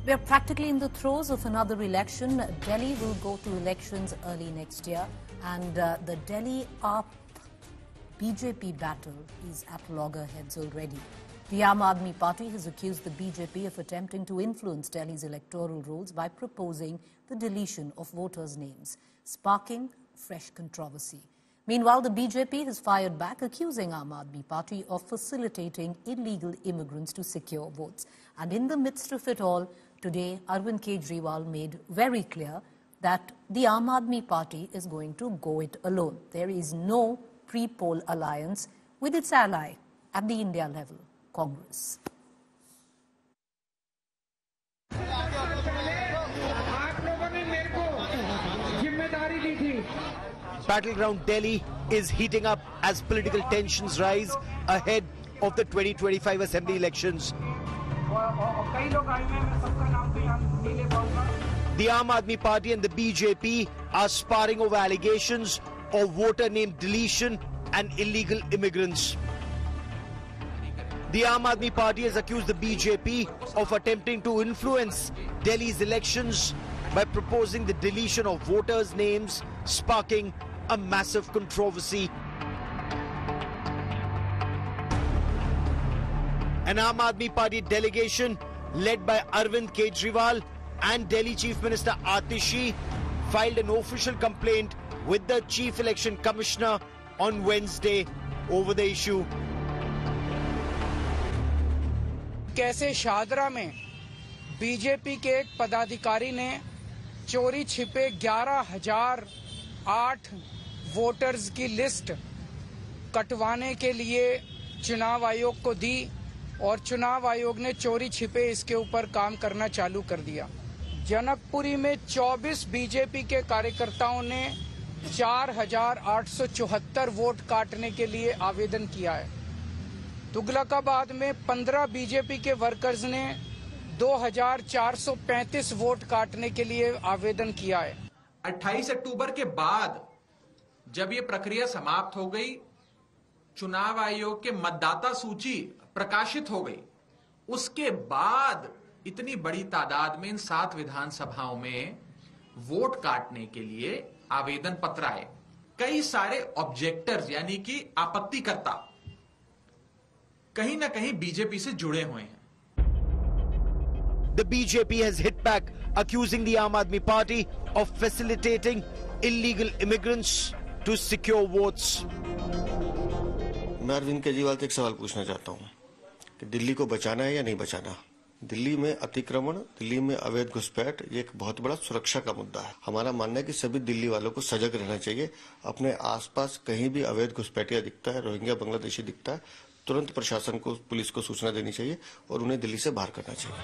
We are practically in the throes of another election. Delhi will go to elections early next year, and the Delhi AAP BJP battle is at loggerheads already. The Aam Aadmi Party has accused the BJP of attempting to influence Delhi's electoral rolls by proposing the deletion of voters' names, sparking fresh controversy. Meanwhile, the BJP has fired back, accusing Aam Aadmi Party of facilitating illegal immigrants to secure votes. And in the midst of it all, today, Arvind Kejriwal made very clear that the Aam Aadmi Party is going to go it alone. There is no pre-poll alliance with its ally at the India level, Congress. Battleground Delhi is heating up as political tensions rise ahead of the 2025 Assembly elections. The Aam Aadmi Party and the BJP are sparring over allegations of voter name deletion and illegal immigrants. The Aam Aadmi Party has accused the BJP of attempting to influence Delhi's elections by proposing the deletion of voters' names, sparking a massive controversy. An Aam Aadmi Party delegation led by Arvind Kejriwal and Delhi Chief Minister Atishi filed an official complaint with the Chief Election Commissioner on Wednesday over the issue. कैसे शाहदरा में BJP के एक पदाधिकारी ने चोरी छिपे 11,008 voters की list कटवाने के लिए चुनाव आयोग को दी और चुनाव आयोग ने चोरी छिपे इसके ऊपर काम करना चालू कर दिया। जनकपुरी में 24 बीजेपी के कार्यकर्ताओं ने 4,874 वोट काटने के लिए आवेदन किया है। तुगलकाबाद में 15 बीजेपी के वर्कर्स ने 2,435 वोट काटने के लिए आवेदन किया है। 28 अक्टूबर के बाद जब ये प्रक्रिया समाप्त हो गई, चुनाव आयोग के मतदाता सूची प्रकाशित हो गई, उसके बाद इतनी बड़ी तादाद में इन 7 विधानसभाओं में वोट काटने के लिए आवेदन पत्र आए। कई सारे ऑब्जेक्टर्स यानी कि आपत्तिकर्ता कहीं ना कहीं बीजेपी से जुड़े हुए हैं। The BJP has hit back, accusing the Aam Aadmi Party of facilitating illegal immigrants to secure votes. मैं अरविंद केजरीवाल से एक सवाल पूछना चाहता हूं कि दिल्ली को बचाना है या नहीं बचाना। दिल्ली में अतिक्रमण, दिल्ली में अवैध घुसपैठ, ये एक बहुत बड़ा सुरक्षा का मुद्दा है। हमारा मानना है कि सभी दिल्ली वालों को सजग रहना चाहिए। अपने आसपास कहीं भी अवैध घुसपैठिया दिखता है, रोहिंग्या बांग्लादेशी दिखता है, तुरंत प्रशासन को, पुलिस को सूचना देनी चाहिए और उन्हें दिल्ली से बाहर करना चाहिए।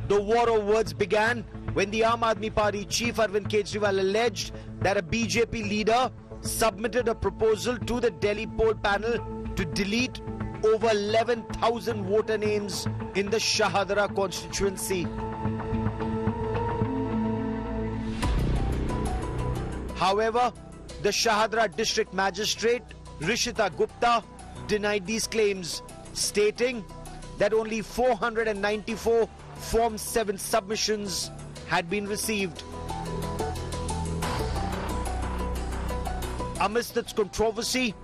The war of words began when the Aam Aadmi Party chief Arvind Kejriwal alleged that a BJP leader submitted a proposal to the Delhi poll panel to delete over 11,000 voter names in the Shahdara constituency. However, the Shahdara district magistrate Rishita Gupta denied these claims, stating that only 494 Form 7 submissions had been received. Amidst its controversy,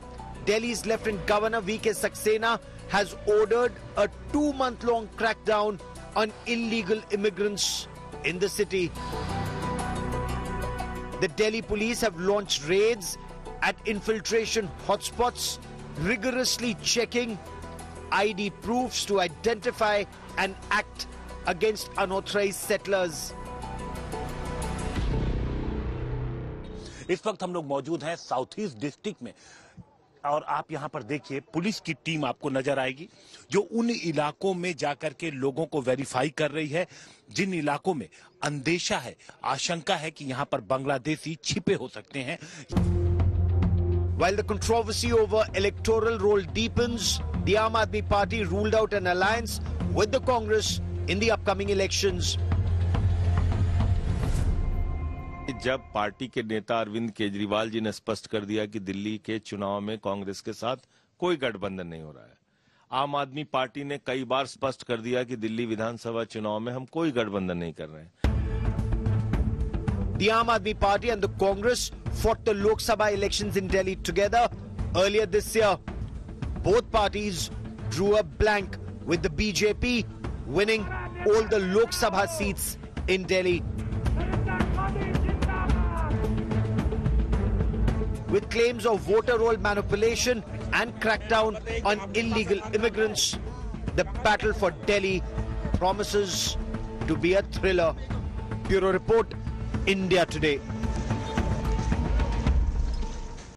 Delhi's Lieutenant Governor V.K. Saxena has ordered a 2-month-long crackdown on illegal immigrants in the city. The Delhi police have launched raids at infiltration hotspots, rigorously checking ID proofs to identify and act against unauthorized settlers. इस वक्त हम लोग मौजूद हैं south east district में और आप यहां पर देखिए पुलिस की टीम आपको नजर आएगी जो उन इलाकों में जाकर के लोगों को वेरीफाई कर रही है जिन इलाकों में अंदेशा है, आशंका है कि यहां पर बांग्लादेशी छिपे हो सकते हैं। While the controversy over electoral roll deepens, the Aam Aadmi Party ruled out an alliance with the Congress in the upcoming elections. जब पार्टी के नेता अरविंद केजरीवाल जी ने स्पष्ट कर दिया कि दिल्ली के चुनाव में कांग्रेस के साथ कोई गठबंधन नहीं हो रहा है, आम आदमी पार्टी ने कई बार स्पष्ट कर दिया कि दिल्ली विधानसभा चुनाव में हम कोई गठबंधन नहीं कर रहे हैं। The Aam Aadmi Party and the Congress fought the Lok Sabha elections in Delhi together earlier this year. Both parties drew a blank, with the BJP winning all the Lok Sabha seats in Delhi. With claims of voter roll manipulation and crackdown on illegal immigrants, the battle for Delhi promises to be a thriller. Bureau Report, India Today.